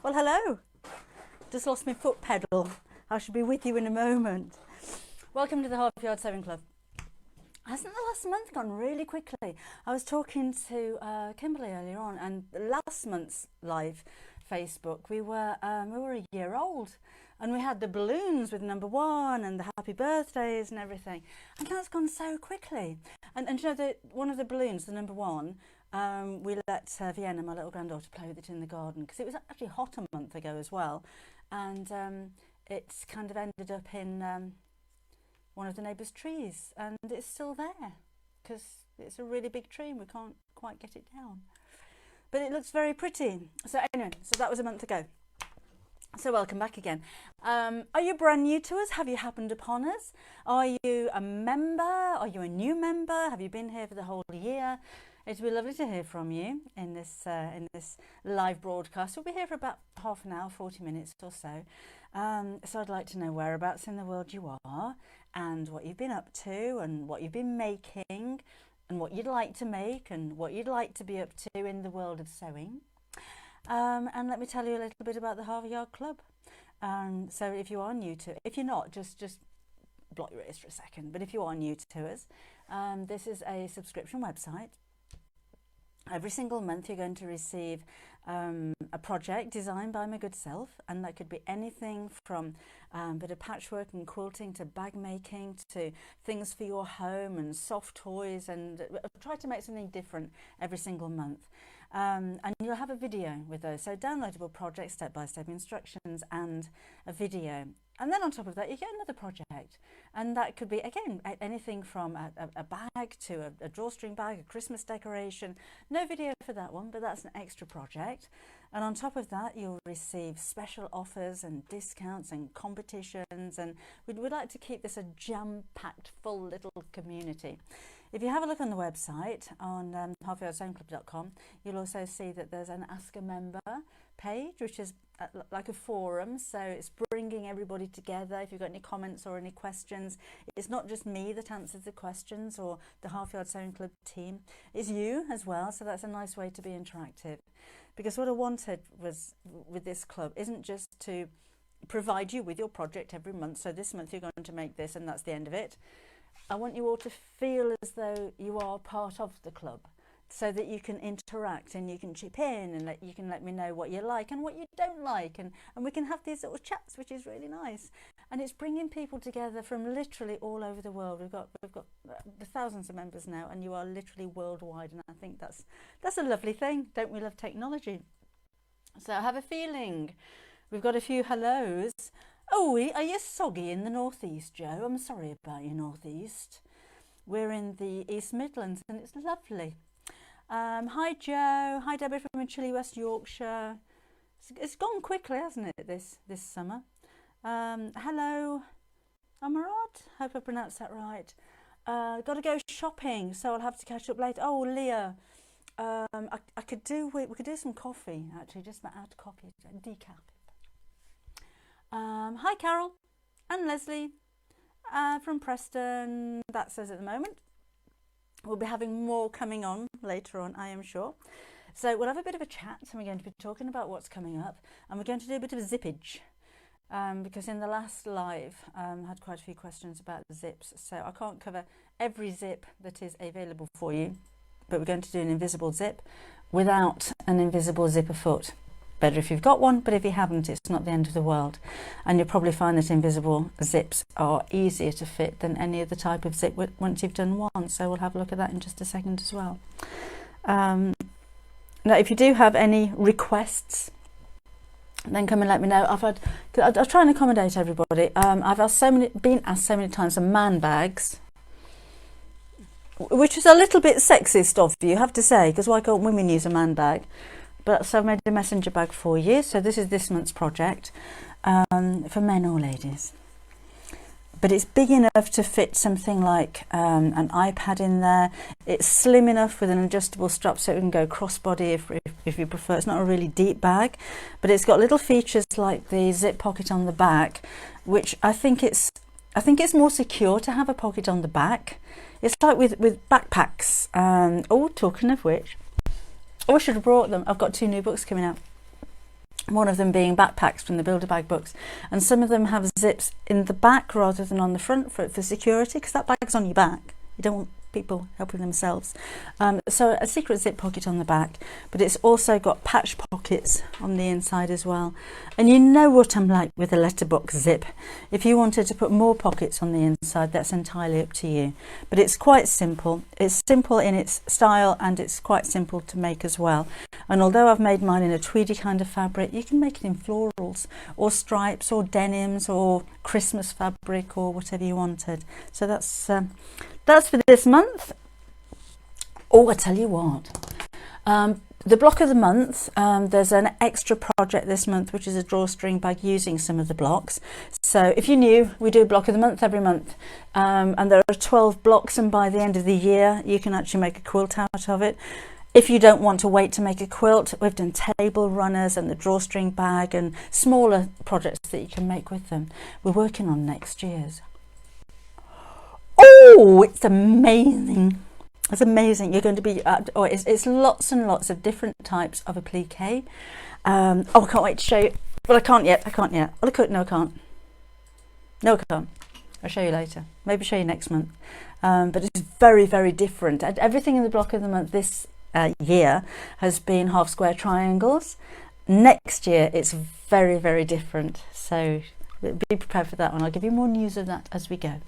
Well, hello. Just lost my foot pedal. I shall be with you in a moment. Welcome to the Half Yard Sewing Club. Hasn't the last month gone really quickly? I was talking to Kimberly earlier on, and last month's live Facebook, we were a year old, and we had the balloons with number 1 and the happy birthdays and everything, and that's gone so quickly. And you know, one of the balloons, the number 1, we let Vienna, my little granddaughter, play with it in the garden because it was actually hot a month ago as well, and it's kind of ended up in one of the neighbours' trees, and it's still there because it's a really big tree and we can't quite get it down, but it looks very pretty. So anyway, so that was a month ago. So welcome back again. Are you brand new to us? Have you happened upon us? Are you a member? Are you a new member? Have you been here for the whole year? It'd be lovely to hear from you in this live broadcast. We'll be here for about half an hour, 40 minutes or so. So I'd like to know whereabouts in the world you are, and what you've been up to, and what you've been making, and what you'd like to make, and what you'd like to be up to in the world of sewing. And let me tell you a little bit about the Half Yard Club. So if you are new to it, if you're not, just block your ears for a second. But if you are new to us, this is a subscription website. Every single month you're going to receive a project designed by my good self, and that could be anything from a bit of patchwork and quilting to bag making to things for your home and soft toys, and try to make something different every single month. And you'll have a video with those, so downloadable projects, step-by-step instructions and a video. And then on top of that you get another project, and that could be, again, anything from a bag to a drawstring bag, a Christmas decoration. No video for that one, but that's an extra project. And on top of that you'll receive special offers and discounts and competitions, and we'd like to keep this a jam-packed full little community. If you have a look on the website on halfyardsewingclub.com, you'll also see that there's an Ask a Member page, which is like a forum, so it's bringing everybody together. If you've got any comments or any questions, it's not just me that answers the questions or the Half Yard Sewing Club team, it's you as well, so that's a nice way to be interactive. Because what I wanted was, with this club, isn't just to provide you with your project every month, so this month you're going to make this and that's the end of it. I want you all to feel as though you are part of the club, so that you can interact and you can chip in, and you can let me know what you like and what you don't like, and we can have these little chats, which is really nice. And it's bringing people together from literally all over the world. We've got the thousands of members now, and you are literally worldwide, and I think that's a lovely thing. Don't we love technology? So I have a feeling we've got a few hellos. Oh, are you soggy in the northeast, Joe? I'm sorry about your northeast. We're in the East Midlands and it's lovely. Hi Joe, hi Deborah from Chilly, West Yorkshire. It's gone quickly, hasn't it, this summer? Hello, Amarad, hope I pronounced that right. Got to go shopping, so I'll have to catch up later. Oh, Leah, we could do some coffee, actually, just add coffee, decaf. Hi Carol and Leslie from Preston. That says at the moment. We'll be having more coming on later on, I am sure. So we'll have a bit of a chat, and we're going to be talking about what's coming up, and we're going to do a bit of zippage because in the last live I had quite a few questions about the zips, so I can't cover every zip that is available for you, but we're going to do an invisible zip without an invisible zipper foot. Better if you've got one, but if you haven't, it's not the end of the world. And you'll probably find that invisible zips are easier to fit than any other type of zip once you've done one. So we'll have a look at that in just a second as well. Now, if you do have any requests, then come and let me know. I'll try and accommodate everybody. I've been asked so many times for man bags, which is a little bit sexist of you, I have to say, because why can't women use a man bag? But so I've made a messenger bag for you. So this is this month's project for men or ladies. But it's big enough to fit something like an iPad in there. It's slim enough with an adjustable strap so it can go crossbody if you prefer. It's not a really deep bag, but it's got little features like the zip pocket on the back, which I think it's more secure to have a pocket on the back. It's like with backpacks. Oh, talking of which, I should have brought them. I've got 2 new books coming out. one of them being backpacks from the Builder Bag books, and some of them have zips in the back rather than on the front for security, because that bag's on your back. You don't want people helping themselves. So a secret zip pocket on the back, but it's also got patch pockets on the inside as well. And you know what I'm like with a letterbox zip. If you wanted to put more pockets on the inside, that's entirely up to you. But it's quite simple. It's simple in its style, and it's quite simple to make as well. And although I've made mine in a tweedy kind of fabric, you can make it in florals or stripes or denims or Christmas fabric or whatever you wanted. So that's for this month. Oh, I tell you what, the block of the month, there's an extra project this month, which is a drawstring bag using some of the blocks. So if you're new, we do a block of the month every month, and there are 12 blocks, and by the end of the year you can actually make a quilt out of it. If you don't want to wait to make a quilt, we've done table runners and the drawstring bag and smaller projects that you can make with them. We're working on next year's. Oh, it's amazing. It's amazing. You're going to be, it's lots and lots of different types of applique. I can't wait to show you. Well, I can't yet. Oh, look, no, I can't. No, I can't. I'll show you later. Maybe show you next month. But it's very, very different. And everything in the block of the month this year has been half square triangles. Next year, it's very, very different. So be prepared for that one. I'll give you more news of that as we go.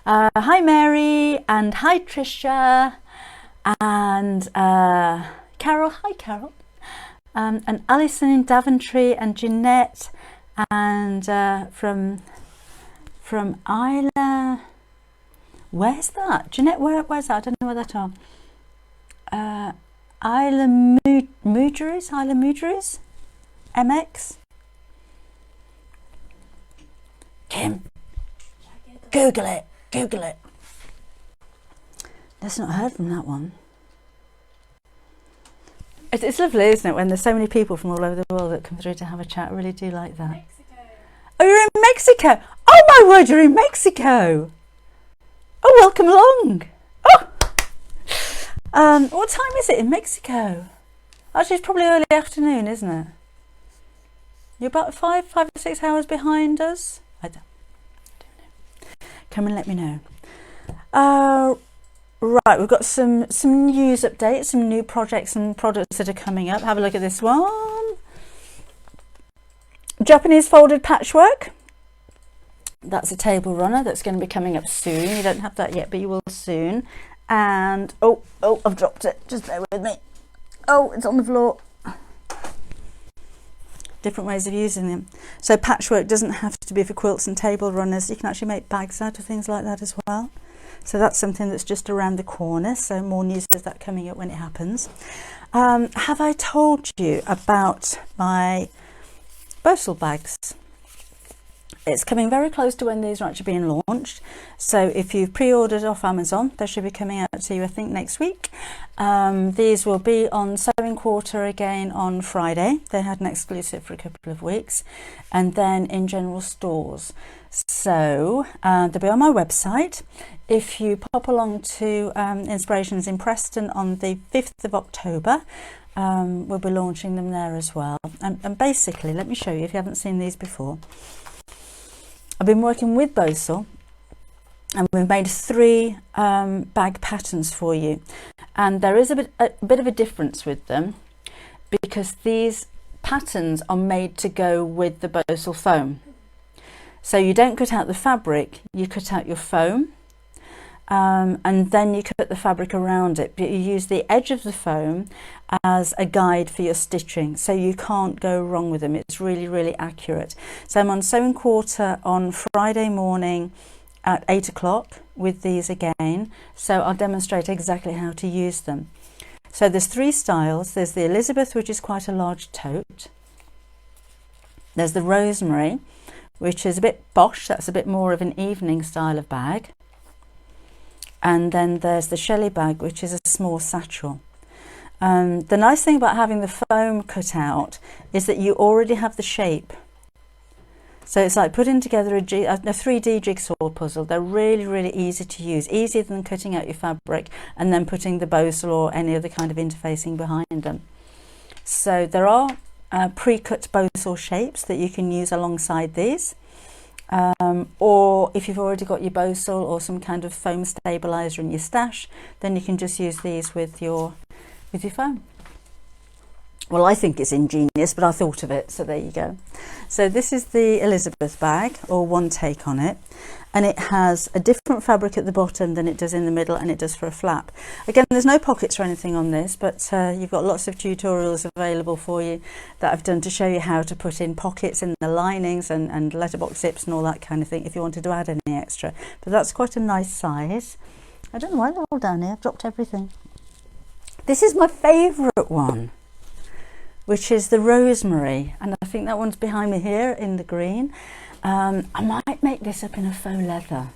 Hi Mary, and hi Trisha, and Carol, hi Carol, and Alison in Daventry, and Jeanette, and from Isla, where's that? Jeanette, where's that? I don't know where that are. Isla Mudris, MX. Kim, Google it. Let's not heard from that one. It's lovely, isn't it, when there's so many people from all over the world that come through to have a chat. I really do like that. Mexico. Oh, you're in Mexico. Oh my word, you're in Mexico. Oh, welcome along. Oh, what time is it in Mexico? Actually, it's probably early afternoon, isn't it? You're about 5 or 6 hours behind us. I don't know. Come and let me know. Right, we've got some news updates, some new projects and products that are coming up. Have a look at this one. Japanese folded patchwork. That's a table runner that's going to be coming up soon. You don't have that yet, but you will soon. And oh, I've dropped it. Just bear with me. Oh, it's on the floor. Different ways of using them. So patchwork doesn't have to be for quilts and table runners. You can actually make bags out of things like that as well. So that's something that's just around the corner. So more news of that coming up when it happens. Have I told you about my Bosal bags? It's coming very close to when these are actually being launched. So if you've pre-ordered off Amazon, they should be coming out to you, I think, next week. These will be on Sewing Quarter again on Friday. They had an exclusive for a couple of weeks, and then in general stores. So they'll be on my website. If you pop along to Inspirations in Preston on the 5th of October, we'll be launching them there as well. And basically, let me show you if you haven't seen these before. I've been working with Bosal, and we've made 3 bag patterns for you, and there is a bit of a difference with them, because these patterns are made to go with the Bosal foam. So you don't cut out the fabric, you cut out your foam, and then you cut the fabric around it, but you use the edge of the foam as a guide for your stitching, so you can't go wrong with them. It's really, really accurate. So I'm on Sewing Quarter on Friday morning at 8 o'clock with these again, so I'll demonstrate exactly how to use them. So there's 3 styles. There's the Elizabeth, which is quite a large tote. There's the Rosemary, which is a bit posh, that's a bit more of an evening style of bag. And then there's the Shelley bag, which is a small satchel. The nice thing about having the foam cut out is that you already have the shape. So it's like putting together a 3D jigsaw puzzle. They're really, really easy to use, easier than cutting out your fabric and then putting the Bosal or any other kind of interfacing behind them. So there are pre-cut Bow-Saw shapes that you can use alongside these. Or if you've already got your Bow-Saw or some kind of foam stabilizer in your stash, then you can just use these with your foam. Well, I think it's ingenious, but I thought of it, so there you go. So this is the Elizabeth bag, or one take on it, and it has a different fabric at the bottom than it does in the middle, and it does for a flap. Again, there's no pockets or anything on this, but you've got lots of tutorials available for you that I've done to show you how to put in pockets in the linings and letterbox zips and all that kind of thing if you wanted to add any extra. But that's quite a nice size. I don't know why they're all down here. I've dropped everything. This is my favourite one, which is the rosemary, and I think that one's behind me here in the green. I might make this up in a faux leather.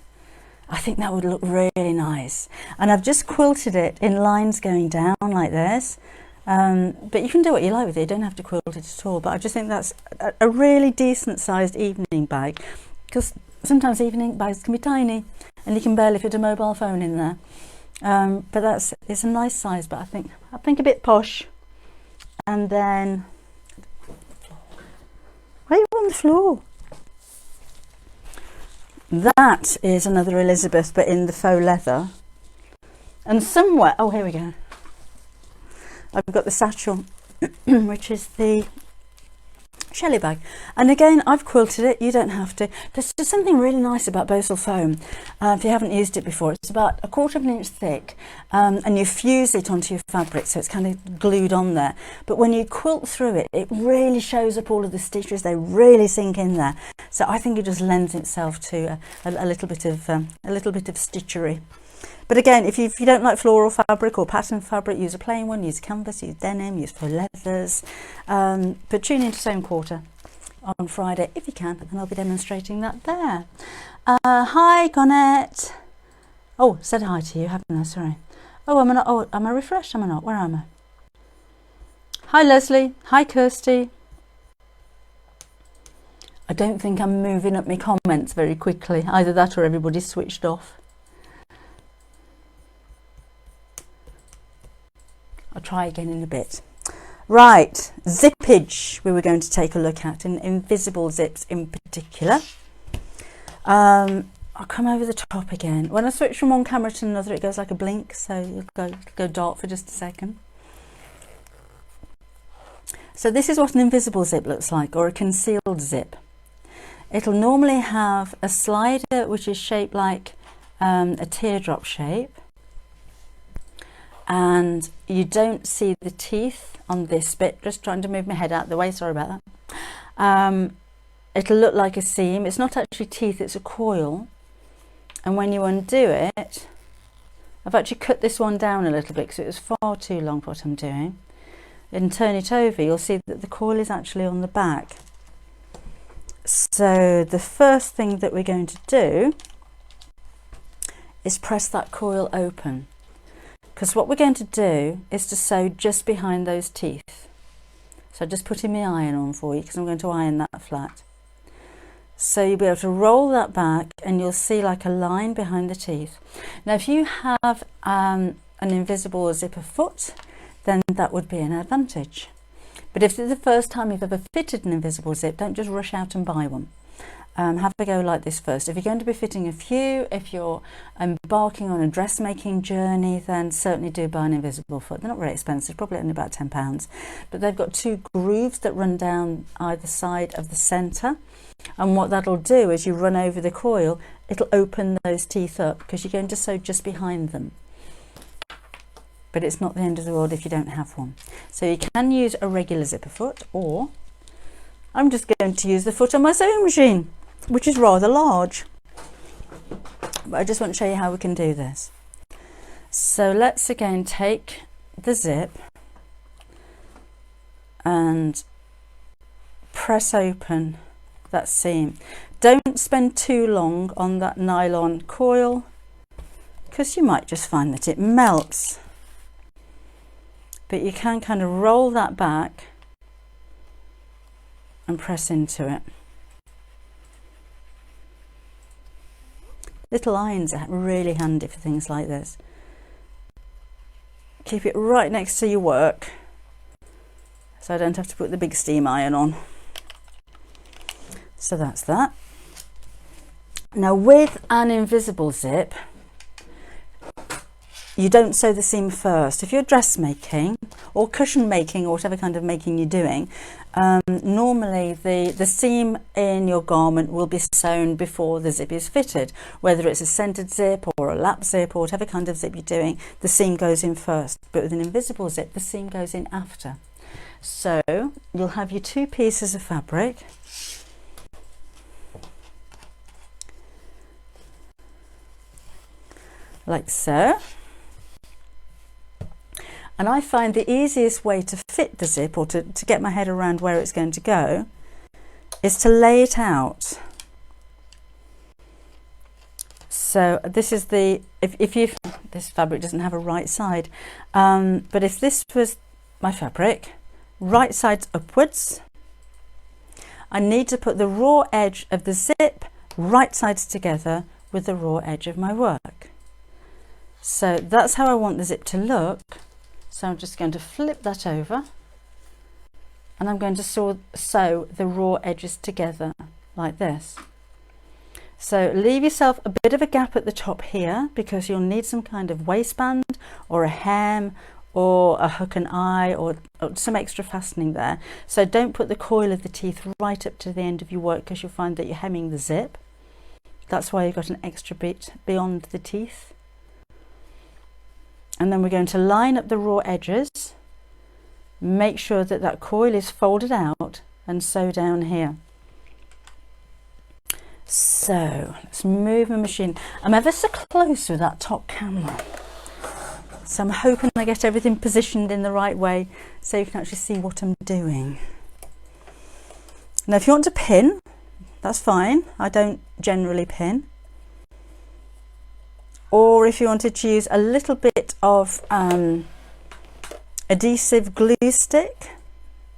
I think that would look really nice, and I've just quilted it in lines going down like this, but you can do what you like with it. You don't have to quilt it at all, but I just think that's a really decent sized evening bag, because sometimes evening bags can be tiny and you can barely fit a mobile phone in there, but it's a nice size, but I think a bit posh. And then, why are you on the floor? That is another Elizabeth, but in the faux leather. And somewhere, oh, here we go. I've got the satchel, which is the Shelley bag. And again, I've quilted it. You don't have to. There's just something really nice about Bow-Saw foam. If you haven't used it before, it's about 1/4 of an inch thick, and you fuse it onto your fabric, so it's kind of glued on there. But when you quilt through it, it really shows up all of the stitches. They really sink in there. So I think it just lends itself to a little bit of stitchery. But again, if you don't like floral fabric or pattern fabric, use a plain one, use canvas, use denim, use faux leathers. But tune into Sewing Quarter on Friday if you can, and I'll be demonstrating that there. Hi, Gonette. Oh, said hi to you, haven't I? Sorry. Oh, am I refreshed? Am I not? Where am I? Hi, Leslie. Hi, Kirsty. I don't think I'm moving up my comments very quickly. Either that or everybody's switched off. I'll try again in a bit. Right, zippage we were going to take a look at, and invisible zips in particular. I'll come over the top again. When I switch from one camera to another, it goes like a blink, so you'll go dark for just a second. So this is what an invisible zip looks like, or a concealed zip. It'll normally have a slider which is shaped like a teardrop shape, and you don't see the teeth on this bit. Just trying to move my head out of the way, sorry about that. It'll look like a seam. It's not actually teeth, it's a coil, and when you undo it, I've actually cut this one down a little bit because it was far too long for what I'm doing, and turn it over, you'll see that the coil is actually on the back. So the first thing that we're going to do is press that coil open, because what we're going to do is to sew just behind those teeth. So just putting my iron on for you, because I'm going to iron that flat. So you'll be able to roll that back and you'll see like a line behind the teeth. Now if you have an invisible zipper foot, then that would be an advantage. But if it's the first time you've ever fitted an invisible zip, don't just rush out and buy one. Have a go like this first. If you're going to be fitting a few, if you're embarking on a dressmaking journey, then certainly do buy an invisible foot. They're not very expensive, probably only about £10, but they've got two grooves that run down either side of the centre, and what that'll do is you run over the coil, it'll open those teeth up because you're going to sew just behind them. But it's not the end of the world if you don't have one. So you can use a regular zipper foot, or I'm just going to use the foot on my sewing machine, which is rather large. But I just want to show you how we can do this. So let's again take the zip and press open that seam. Don't spend too long on that nylon coil, because you might just find that it melts. But you can kind of roll that back and press into it. Little irons are really handy for things like this. Keep it right next to your work so I don't have to put the big steam iron on. So that's that. Now with an invisible zip, you don't sew the seam first. If you're dressmaking or cushion making or whatever kind of making you're doing, normally the seam in your garment will be sewn before the zip is fitted. Whether it's a centered zip or a lap zip or whatever kind of zip you're doing, the seam goes in first. But with an invisible zip, the seam goes in after. So you'll have your 2 pieces of fabric. Like so. And I find the easiest way to fit the zip, or to get my head around where it's going to go, is to lay it out. So this is the, if this fabric doesn't have a right side, but if this was my fabric, right side's upwards, I need to put the raw edge of the zip right sides together with the raw edge of my work. So that's how I want the zip to look. So I'm just going to flip that over, and I'm going to sew the raw edges together like this. So leave yourself a bit of a gap at the top here, because you'll need some kind of waistband or a hem or a hook and eye or some extra fastening there. So don't put the coil of the teeth right up to the end of your work, because you'll find that you're hemming the zip. That's why you've got an extra bit beyond the teeth. And then we're going to line up the raw edges, make sure that that coil is folded out, and sew down here. So let's move my machine. I'm ever so close with that top camera, so I'm hoping I get everything positioned in the right way so you can actually see what I'm doing. Now if you want to pin, that's fine. I don't generally pin. Or if you wanted to use a little bit of adhesive glue stick,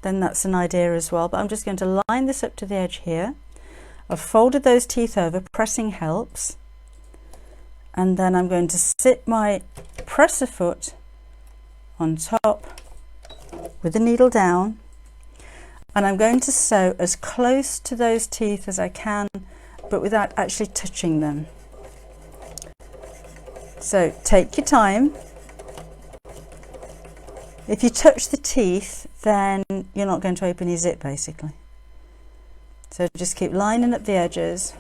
then that's an idea as well. But I'm just going to line this up to the edge here. I've folded those teeth over, pressing helps. And then I'm going to sit my presser foot on top with the needle down. And I'm going to sew as close to those teeth as I can, but without actually touching them. So take your time. If you touch the teeth, then you're not going to open your zip basically. So just keep lining up the edges.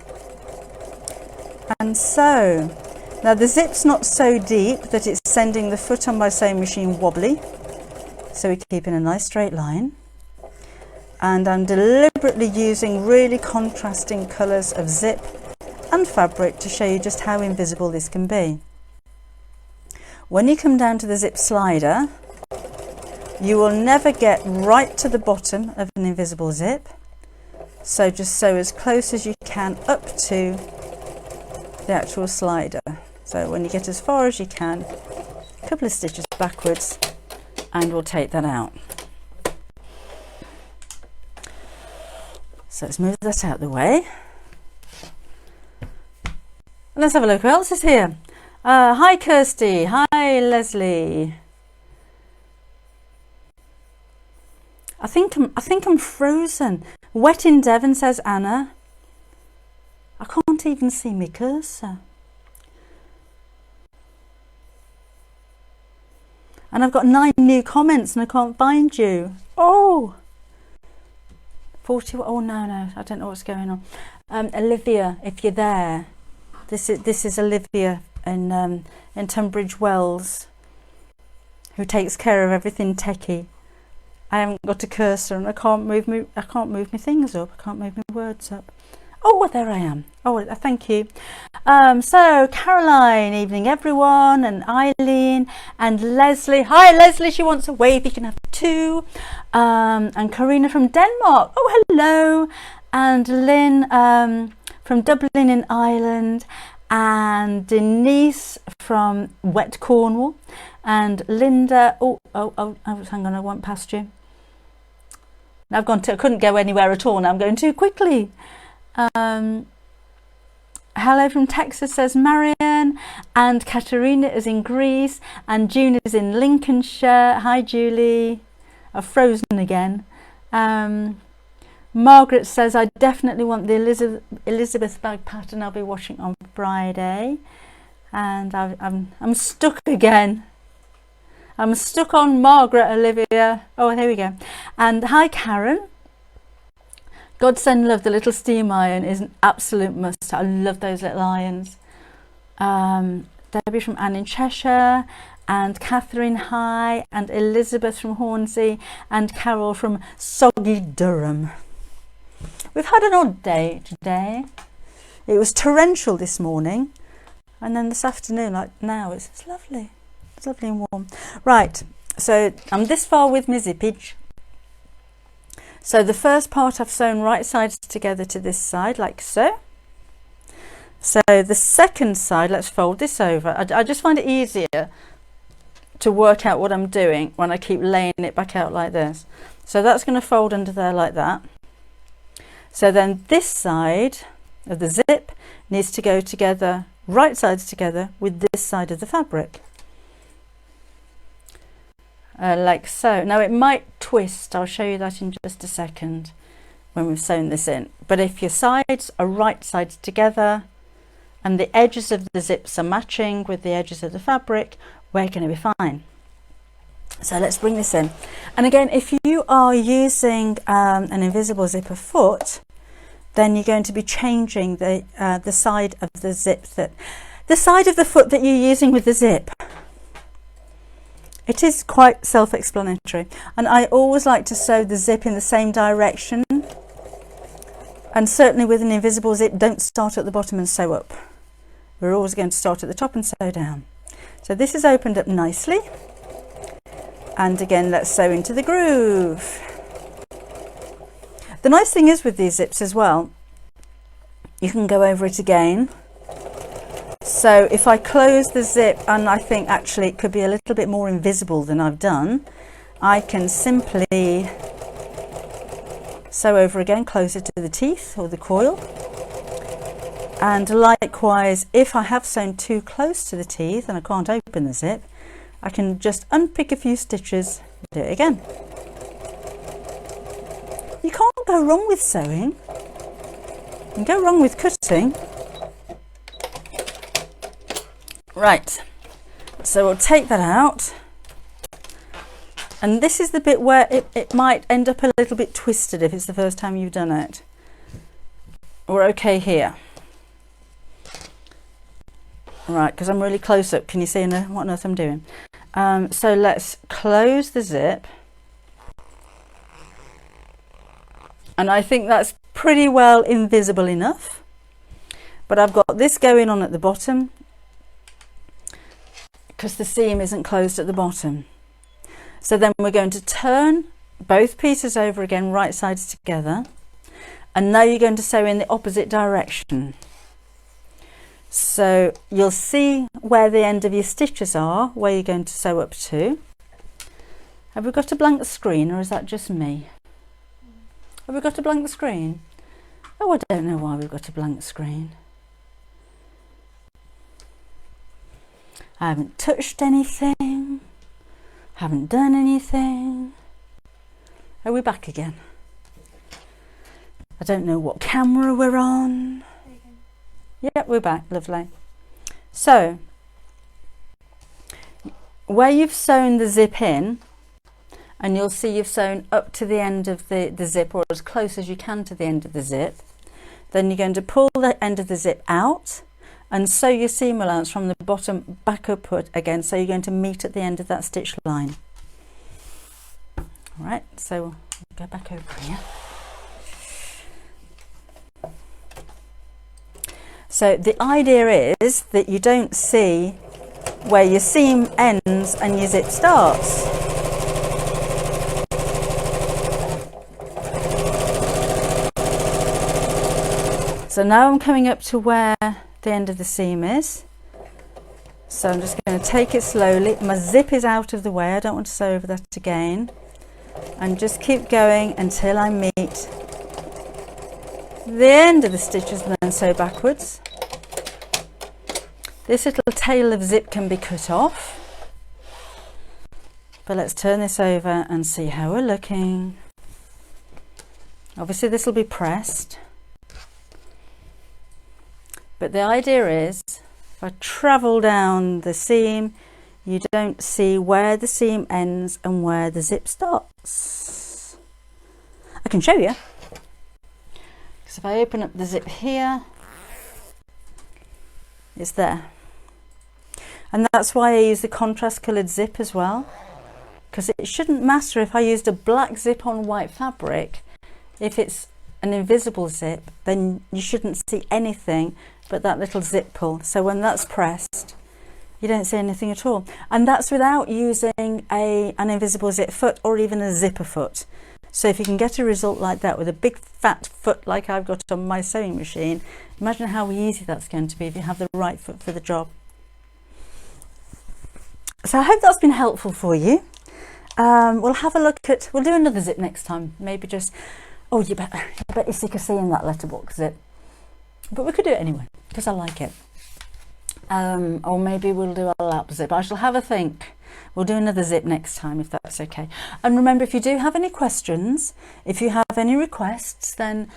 And sew. Now the zip's not so deep that it's sending the foot on my sewing machine wobbly. So we keep in a nice straight line. And I'm deliberately using really contrasting colours of zip and fabric to show you just how invisible this can be. When you come down to the zip slider, you will never get right to the bottom of an invisible zip. So just sew as close as you can up to the actual slider. So when you get as far as you can, a couple of stitches backwards, and we'll take that out. So let's move that out of the way. And let's have a look who else is here. Hi Kirsty, hi Leslie. I think I'm frozen. Wet in Devon, says Anna. I can't even see my cursor. And I've got 9 new comments and I can't find you. Oh, 40. Oh no, I don't know what's going on. Olivia, if you're there, this is Olivia in Tunbridge Wells, who takes care of everything techie. I haven't got a cursor and I can't move my things up. I can't move my words up. Oh, well, there I am. Oh, thank you. So Caroline, evening everyone, and Eileen and Leslie. Hi Leslie, she wants a wave. You can have 2. And Karina from Denmark. Oh, hello. And Lynn from Dublin in Ireland. And Denise from Wet Cornwall, and Linda. Oh, hang on, I went past you. Now I couldn't go anywhere at all. Now I'm going too quickly. Hello from Texas, says Marion, and Katerina is in Greece, and June is in Lincolnshire. Hi Julie. I've frozen again. Margaret says, I definitely want the Elizabeth bag pattern I'll be washing on Friday. And I'm stuck again. I'm stuck on Margaret, Olivia. Oh, here we go. And hi, Karen. God send love, the little steam iron is an absolute must. I love those little irons. Debbie from Anne in Cheshire, and Catherine, hi, and Elizabeth from Hornsey, and Carol from Soggy Durham. We've had an odd day today. It was torrential this morning, and then this afternoon, like now, it's lovely. It's lovely and warm. Right, so I'm this far with my zippage. So the first part I've sewn right sides together to this side, like so. So the second side, let's fold this over. I just find it easier to work out what I'm doing when I keep laying it back out like this. So that's going to fold under there like that. So then this side of the zip needs to go together, right sides together with this side of the fabric. Like so. Now it might twist, I'll show you that in just a second when we've sewn this in. But if your sides are right sides together and the edges of the zips are matching with the edges of the fabric, we're going to be fine. So let's bring this in. And again, if you are using an invisible zipper foot, then you're going to be changing the side of the zip, the side of the foot that you're using with the zip. It is quite self-explanatory, and I always like to sew the zip in the same direction, and certainly with an invisible zip, don't start at the bottom and sew up. We're always going to start at the top and sew down. So this is opened up nicely, and again let's sew into the groove. The nice thing is with these zips as well, you can go over it again. So if I close the zip and I think actually it could be a little bit more invisible than I've done, I can simply sew over again closer to the teeth or the coil. And likewise, if I have sewn too close to the teeth and I can't open the zip, I can just unpick a few stitches and do it again. You can't go wrong with sewing. You can go wrong with cutting. Right, so we'll take that out, and this is the bit where it might end up a little bit twisted if it's the first time you've done it. We're okay here. Right, because I'm really close up, can you see what on earth I'm doing? So let's close the zip, and I think that's pretty well invisible enough, but I've got this going on at the bottom because the seam isn't closed at the bottom. So then we're going to turn both pieces over again, right sides together, and now you're going to sew in the opposite direction. So you'll see where the end of your stitches are, where you're going to sew up to. Have we got a blank screen, or is that just me? Have we got a blank screen? Oh, I don't know why we've got a blank screen. I haven't touched anything, haven't done anything. Are we back again? I don't know what camera we're on. Yep, we're back, lovely. So, where you've sewn the zip in, and you'll see you've sewn up to the end of the zip, or as close as you can to the end of the zip, then you're going to pull the end of the zip out and sew your seam allowance from the bottom back upward again, so you're going to meet at the end of that stitch line. All right, so we'll go back over here. So the idea is that you don't see where your seam ends and your zip starts. So now I'm coming up to where the end of the seam is. So I'm just going to take it slowly. My zip is out of the way, I don't want to sew over that again. And just keep going until I meet the end of the stitches and then sew backwards. This little tail of zip can be cut off. But let's turn this over and see how we're looking. Obviously this will be pressed. But the idea is, if I travel down the seam, you don't see where the seam ends and where the zip starts. I can show you. Because if I open up the zip here, it's there. And that's why I use the contrast coloured zip as well. Because it shouldn't matter if I used a black zip on white fabric. If it's an invisible zip, then you shouldn't see anything but that little zip pull. So when that's pressed, you don't see anything at all. And that's without using an invisible zip foot or even a zipper foot. So if you can get a result like that with a big fat foot like I've got on my sewing machine, imagine how easy that's going to be if you have the right foot for the job. So I hope that's been helpful for you. We'll have a look at, we'll do another zip next time. Maybe just, oh, you bet you're sick of seeing that letterbox zip. But we could do it anyway, because I like it. Or maybe we'll do a lap zip. I shall have a think. We'll do another zip next time, if that's okay. And remember, if you do have any questions, if you have any requests, then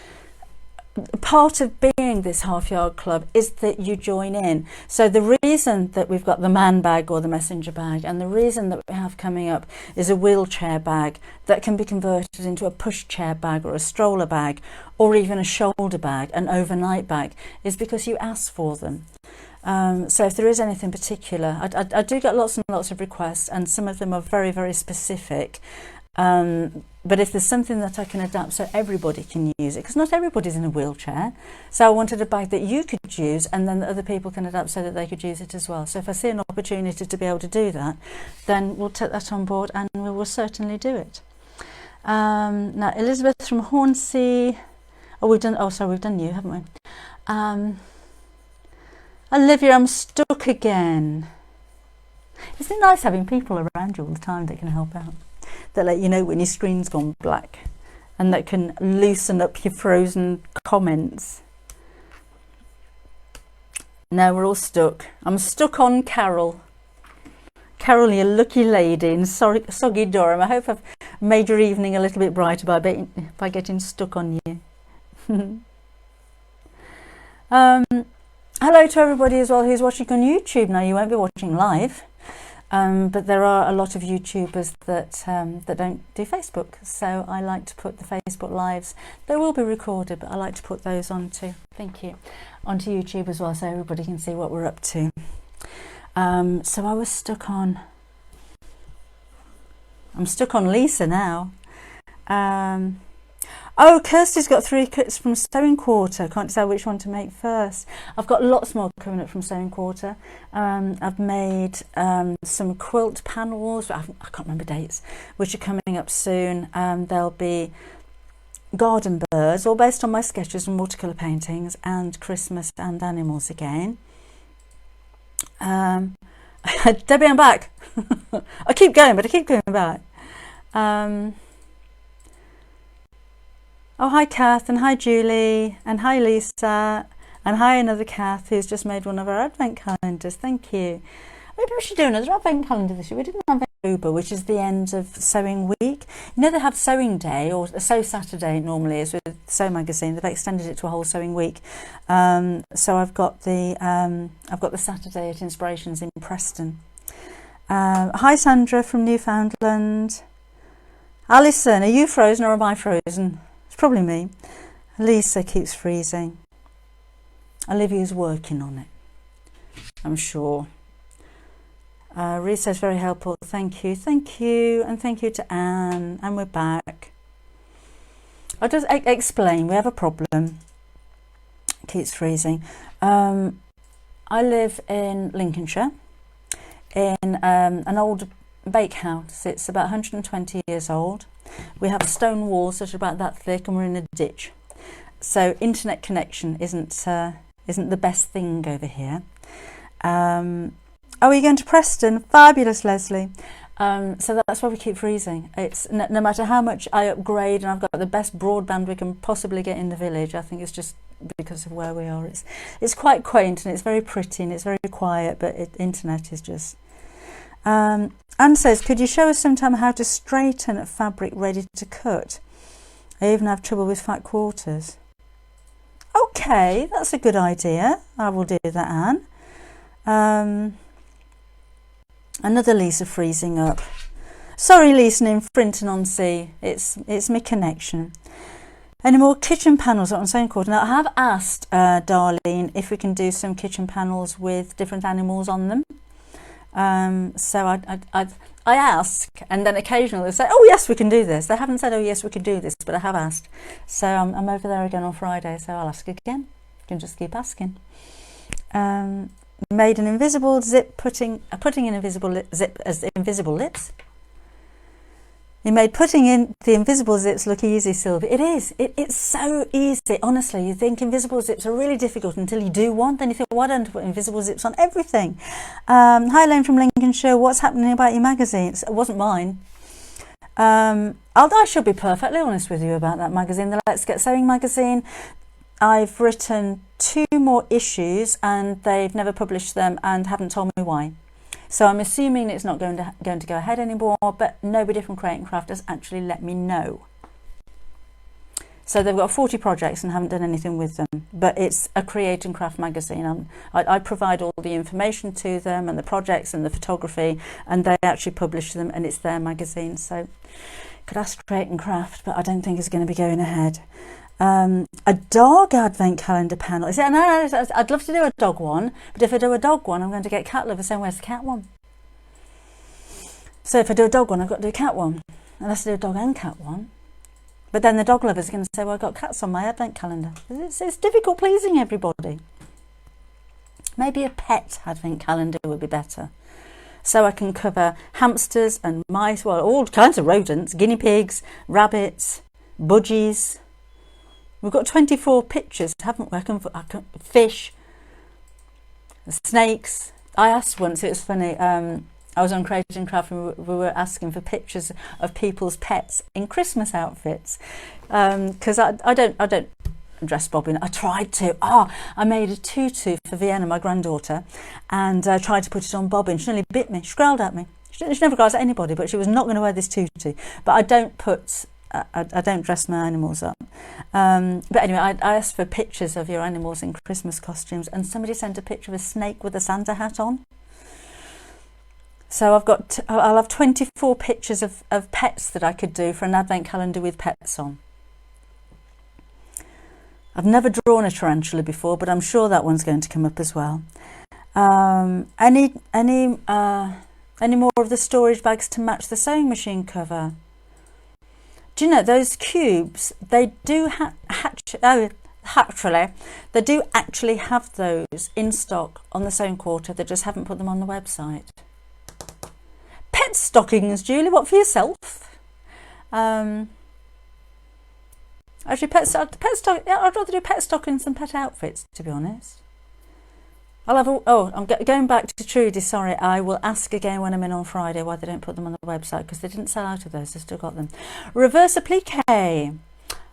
part of being this half yard club is that you join in. So the reason that we've got the man bag or the messenger bag, and the reason that we have coming up is a wheelchair bag that can be converted into a pushchair bag or a stroller bag or even a shoulder bag, an overnight bag, is because you ask for them. So if there is anything particular, I do get lots and lots of requests, and some of them are very, very specific. But if there's something that I can adapt so everybody can use it, because not everybody's in a wheelchair, so I wanted a bag that you could use and then that other people can adapt so that they could use it as well. So if I see an opportunity to be able to do that, then we'll take that on board and we will certainly do it. Now Elizabeth from Hornsea, we've done you, haven't we? Olivia, I'm stuck again. Isn't it nice having people around you all the time that can help out? That let you know when your screen's gone black and that can loosen up your frozen comments. Now we're all stuck. I'm stuck on Carol. Carol, you lucky lady in soggy Durham. I hope I've made your evening a little bit brighter by getting stuck on you. Hello to everybody as well who's watching on YouTube. Now you won't be watching live. But there are a lot of YouTubers that don't do Facebook, so I like to put the Facebook lives. They will be recorded, but I like to put those onto YouTube as well, so everybody can see what we're up to. So I was stuck on. I'm stuck on Lisa now. Oh, Kirsty's got 3 kits from Sewing Quarter. Can't decide which one to make first. I've got lots more coming up from Sewing Quarter. I've made some quilt panels. I can't remember dates, which are coming up soon. There'll be garden birds, all based on my sketches and watercolour paintings, and Christmas and animals again. Debbie, I'm back. I keep going, but I keep going back. Oh, hi Kath, and hi Julie, and hi Lisa, and hi another Kath who's just made one of our advent calendars. Thank you. Maybe we should do another advent calendar this year. We didn't have October, which is the end of sewing week. You know, they have sewing day, or Sew Saturday normally is with Sew Magazine. They've extended it to a whole sewing week. So I've got the Saturday at Inspirations in Preston. Hi Sandra from Newfoundland. Alison, are you frozen or am I frozen? Probably me. Lisa keeps freezing. Olivia's working on it, I'm sure. Risa's very helpful. Thank you, and thank you to Anne. And we're back. I'll just explain. We have a problem. Keeps freezing. I live in Lincolnshire, in an old bakehouse. It's about 120 years old. We have stone walls that are about that thick, and we're in a ditch. So internet connection isn't the best thing over here. Oh, are you going to Preston? Fabulous, Leslie. So that's why we keep freezing. It's no matter how much I upgrade, and I've got the best broadband we can possibly get in the village. I think it's just because of where we are. It's quite quaint and it's very pretty and it's very quiet, but internet is just. Anne says, could you show us sometime how to straighten fabric ready to cut? I even have trouble with fat quarters. Okay, that's a good idea. I will do that, Anne. Another Lisa freezing up. Sorry, Lisa in Frinton-on-Sea. It's my connection. Any more kitchen panels on sewing quarter? Now, I have asked Darlene if we can do some kitchen panels with different animals on them. So I ask, and then occasionally they say, oh yes, we can do this. They haven't said, oh yes, we can do this, but I have asked. So I'm over there again on Friday, so I'll ask again. You can just keep asking. Made an invisible zip, putting in invisible zip as invisible lips. You made putting in the invisible zips look easy, Sylvie. It is. It's so easy. Honestly, you think invisible zips are really difficult until you do one. Then you think, why don't I put invisible zips on everything? Hi, Lane from Lincolnshire. What's happening about your magazines? It wasn't mine. I should be perfectly honest with you about that magazine, the Let's Get Sewing magazine. I've written 2 more issues and they've never published them and haven't told me why. So I'm assuming it's not going to go ahead anymore, but nobody from Create and Craft has actually let me know. So they've got 40 projects and haven't done anything with them, but it's a Create and Craft magazine. I provide all the information to them and the projects and the photography, and they actually publish them, and it's their magazine. So could ask Create and Craft, but I don't think it's going to be going ahead. A dog advent calendar panel. See, I'd love to do a dog one, but if I do a dog one, I'm going to get cat lovers saying, where's the cat one? So if I do a dog one, I've got to do a cat one, unless I do a dog and cat one. But then the dog lovers are going to say, well, I've got cats on my advent calendar. It's difficult pleasing everybody. Maybe a pet advent calendar would be better. So I can cover hamsters and mice, well, all kinds of rodents, guinea pigs, rabbits, budgies. We've got 24 pictures, haven't we? I can fish, snakes. I asked once, it was funny, I was on Create and Craft and we were asking for pictures of people's pets in Christmas outfits. Because I don't dress bobbing. I tried to. I made a tutu for Vienna, my granddaughter, and I tried to put it on bobbin. She nearly bit me. She growled at me. She never growls at anybody, but she was not going to wear this tutu. But I don't put... I don't dress my animals up. But anyway, I asked for pictures of your animals in Christmas costumes, and somebody sent a picture of a snake with a Santa hat on. So I'll have 24 pictures of pets that I could do for an advent calendar with pets on. I've never drawn a tarantula before, but I'm sure that one's going to come up as well. Any more of the storage bags to match the sewing machine cover? Do you know those cubes? They do they do actually have those in stock on the Sewing Quarter. They just haven't put them on the website. Pet stockings, Julie. What, for yourself? Actually, yeah, I'd rather do pet stockings than pet outfits, to be honest. I'm going back to Trudy, sorry. I will ask again when I'm in on Friday why they don't put them on the website, because they didn't sell out of those. They've still got them. Reverse applique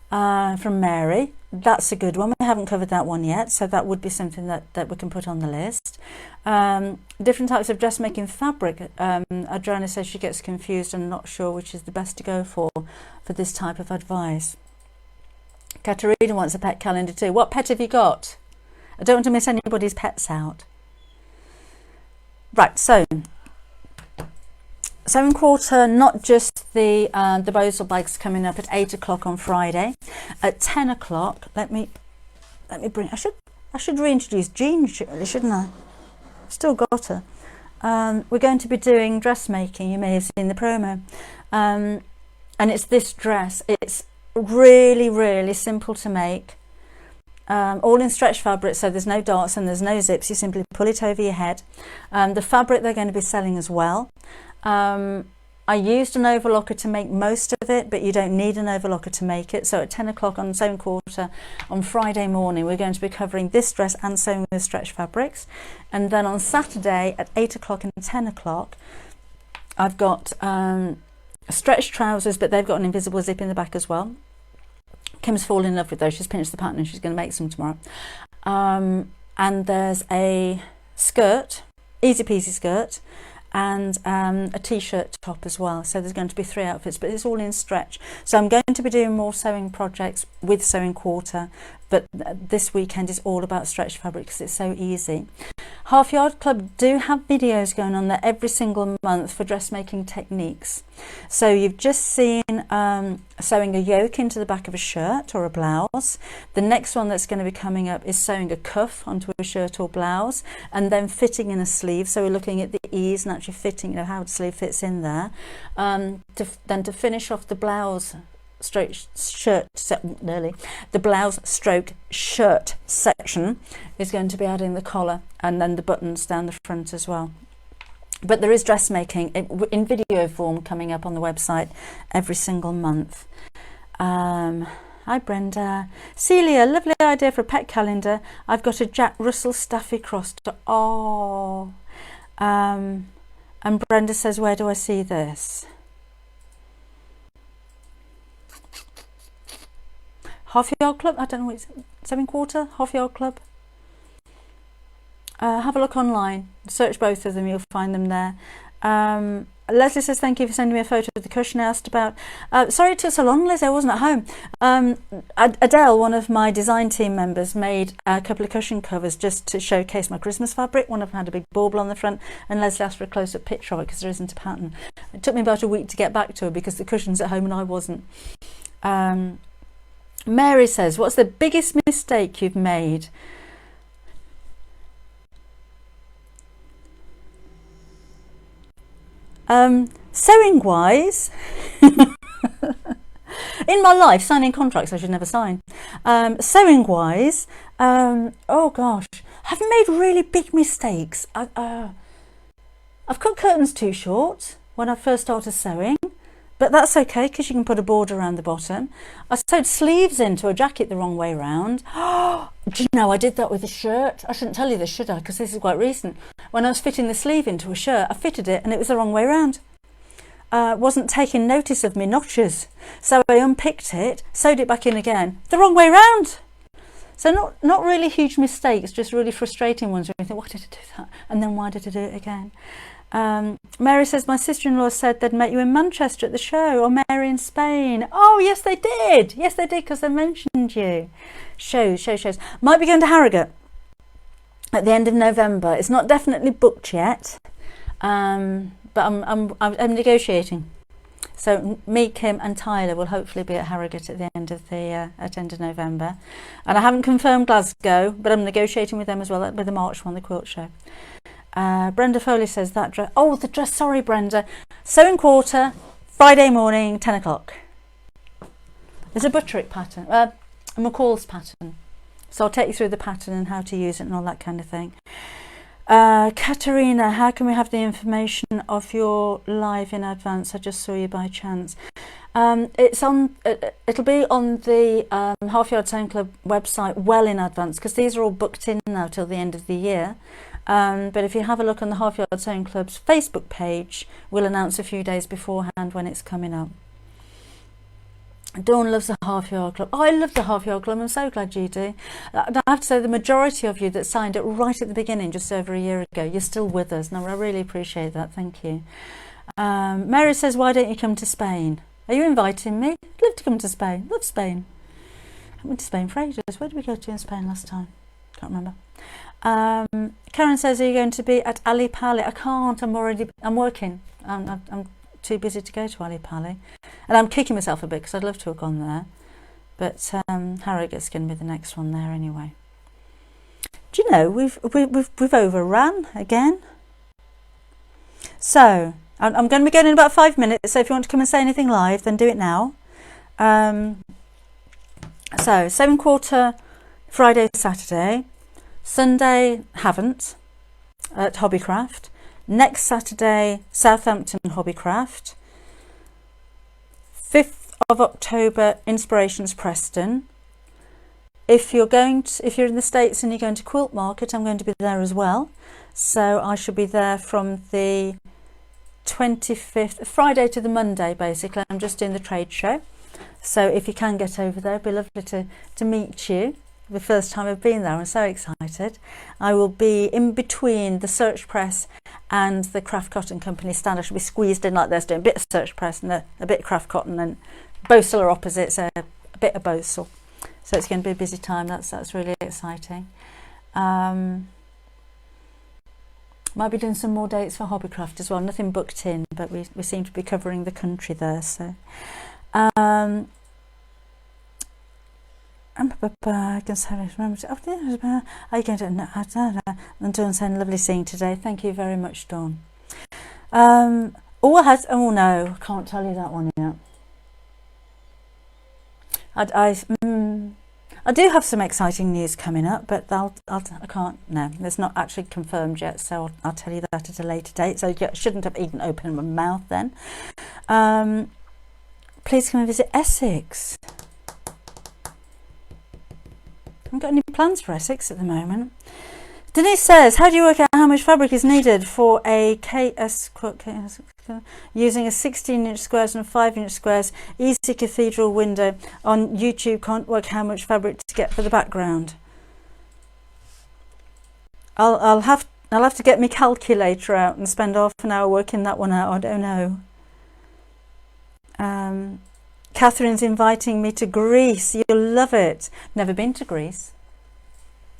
from Mary. That's a good one. We haven't covered that one yet, so that would be something that we can put on the list. Different types of dressmaking fabric. Adriana says she gets confused and not sure which is the best to go for this type of advice. Katerina wants a pet calendar too. What pet have you got? I don't want to miss anybody's pets out. Right, so Sewing Quarter, not just the Bosal bags coming up at 8 o'clock on Friday. At 10 o'clock, let me bring. I should reintroduce Jean, shouldn't I? Still got her. We're going to be doing dressmaking. You may have seen the promo, and it's this dress. It's really, really simple to make. All in stretch fabric, so there's no darts and there's no zips. You simply pull it over your head. The fabric they're going to be selling as well. I used an overlocker to make most of it, but you don't need an overlocker to make it. So at 10 o'clock on Sewing Quarter on Friday morning, we're going to be covering this dress and sewing with stretch fabrics. And then on Saturday at 8 o'clock and 10 o'clock, I've got stretch trousers, but they've got an invisible zip in the back as well. Kim's fallen in love with those. She's pinched the pattern and she's going to make some tomorrow. And there's a skirt, easy peasy skirt, and a t-shirt top as well. So there's going to be 3 outfits, but it's all in stretch. So I'm going to be doing more sewing projects with Sewing Quarter, but this weekend is all about stretch fabric because it's so easy. Half Yard Club do have videos going on there every single month for dressmaking techniques. So you've just seen sewing a yoke into the back of a shirt or a blouse. The next one that's going to be coming up is sewing a cuff onto a shirt or blouse, and then fitting in a sleeve. So we're looking at the ease and actually fitting, you know, how the sleeve fits in there. Then to finish off the blouse stroke shirt, the blouse stroke shirt section is going to be adding the collar and then the buttons down the front as well. But there is dressmaking in video form coming up on the website every single month. Hi Brenda. Celia, lovely idea for a pet calendar. I've got a Jack Russell Staffy cross to, oh. And Brenda says, where do I see this? Half Yard Club, I don't know what it's, Sewing Quarter, Half Yard Club. Have a look online, search both of them, you'll find them there. Leslie says, thank you for sending me a photo of the cushion I asked about. Sorry it took so long, Leslie, I wasn't at home. Adele, one of my design team members, made a couple of cushion covers just to showcase my Christmas fabric. One of them had a big bauble on the front, and Leslie asked for a close-up picture of it because there isn't a pattern. It took me about a week to get back to her because the cushion's at home and I wasn't. Mary says, what's the biggest mistake you've made? Sewing wise, in my life, signing contracts I should never sign. Sewing wise, oh gosh, I've made really big mistakes. I've cut curtains too short when I first started sewing. But that's okay because you can put a border around the bottom. I sewed sleeves into a jacket the wrong way round. Do you know, I did that with a shirt. I shouldn't tell you this, should I? Because this is quite recent. When I was fitting the sleeve into a shirt, I fitted it and it was the wrong way round. Wasn't taking notice of my notches. So I unpicked it, sewed it back in again, the wrong way round. So not really huge mistakes, just really frustrating ones where you think, why did I do that? And then why did I do it again? Mary says, my sister-in-law said they'd met you in Manchester at the show, or Mary in Spain. Oh, yes, they did. Yes, they did, because they mentioned you. Shows. Might be going to Harrogate at the end of November. It's not definitely booked yet, but I'm negotiating. So me, Kim and Tyler will hopefully be at Harrogate at the end of November. And I haven't confirmed Glasgow, but I'm negotiating with them as well with the March one, the quilt show. Brenda Foley says that dress. Oh, the dress. Sorry, Brenda. Sewing Quarter, Friday morning, 10 o'clock. There's a Butterick pattern, a McCall's pattern. So I'll take you through the pattern and how to use it and all that kind of thing. Katerina, how can we have the information of your live in advance? I just saw you by chance. It's on. It'll be on the Half Yard Sewing Club website well in advance because these are all booked in now till the end of the year. But if you have a look on the Half Yard Sewing Club's Facebook page, we'll announce a few days beforehand when it's coming up. Dawn loves the Half Yard Club. Oh, I love the Half Yard Club. I'm so glad you do. I have to say the majority of you that signed up right at the beginning, just over a year ago, you're still with us. Now, I really appreciate that. Thank you. Mary says, why don't you come to Spain? Are you inviting me? I'd love to come to Spain. Love Spain. I went to Spain for ages. Where did we go to in Spain last time? Can't remember. Karen says, are you going to be at Ali Pali? I can't. I'm working. I'm too busy to go to Ali Pali. And I'm kicking myself a bit because I'd love to have gone there. But Harrogate's going to be the next one there anyway. Do you know, we've overrun again. So, I'm going to be going in about 5 minutes. So if you want to come and say anything live, then do it now. So, Sewing Quarter, Friday, Saturday. Sunday, haven't, at Hobbycraft. Next Saturday, Southampton Hobbycraft. 5th of October, Inspirations Preston. If you're in the States and you're going to Quilt Market, I'm going to be there as well. So I should be there from the 25th, Friday to the Monday, basically. I'm just doing the trade show. So if you can get over there, it'd be lovely to meet you. the first time I've been there. I'm so excited. I will be in between the Search Press and the Craft Cotton Company stand. I should be squeezed in like this, doing a bit of Search Press and a bit of Craft Cotton, and both still are opposites, a bit of both. So it's going to be a busy time. That's really exciting. Might be doing some more dates for Hobbycraft as well. Nothing booked in, but we seem to be covering the country there. So I'm Dawn saying lovely seeing today. Thank you very much, Dawn. Oh no, I can't tell you that one yet. I do have some exciting news coming up, but I can't. No, it's not actually confirmed yet, so I'll tell you that at a later date. So I shouldn't have even opened my mouth then. Please come and visit Essex. I haven't got any plans for Essex at the moment. Denise says, how do you work out how much fabric is needed for a KS using a 16-inch squares and 5-inch squares easy cathedral window on YouTube? Can't work how much fabric to get for the background. I'll have to get my calculator out and spend half an hour working that one out. I don't know. Catherine's inviting me to Greece. You'll love it. Never been to Greece.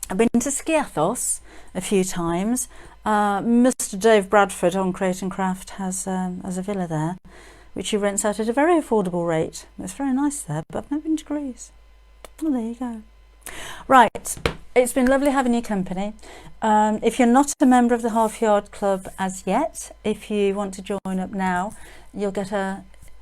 I've been to Skiathos a few times. Mr. Dave Bradford on Create and Craft has a villa there, which he rents out at a very affordable rate. It's very nice there, but I've never been to Greece. Well, there you go. Right, it's been lovely having your company. If you're not a member of the Half Yard Club as yet, if you want to join up now, you'll get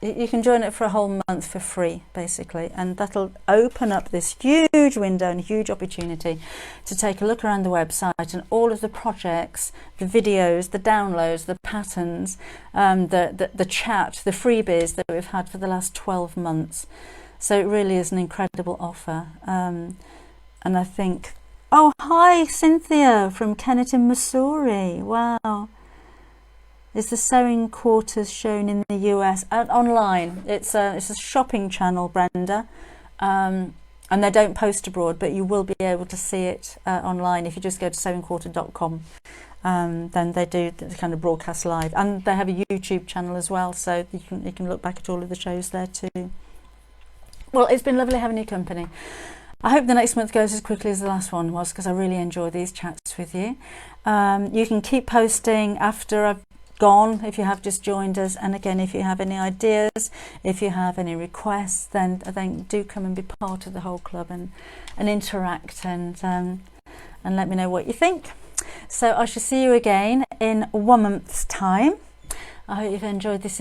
you can join it for a whole month for free, basically, and that'll open up this huge window and huge opportunity to take a look around the website and all of the projects, the videos, the downloads, the patterns, the chat, the freebies that we've had for the last 12 months. So it really is an incredible offer. And I think, oh, hi, Cynthia from Kennet in Missouri. Wow. Is the Sewing Quarters shown in the US? Online. It's a shopping channel, Brenda, and they don't post abroad, but you will be able to see it online if you just go to sewingquarter.com. Then they do the kind of broadcast live, and they have a YouTube channel as well, so you can look back at all of the shows there too. Well, it's been lovely having your company. I hope the next month goes as quickly as the last one was, because I really enjoy these chats with you. You can keep posting after I've gone if you have just joined us, and again, if you have any ideas, if you have any requests, then do come and be part of the whole club and interact and let me know what you think. So I shall see you again in 1 month's time. I hope you've enjoyed this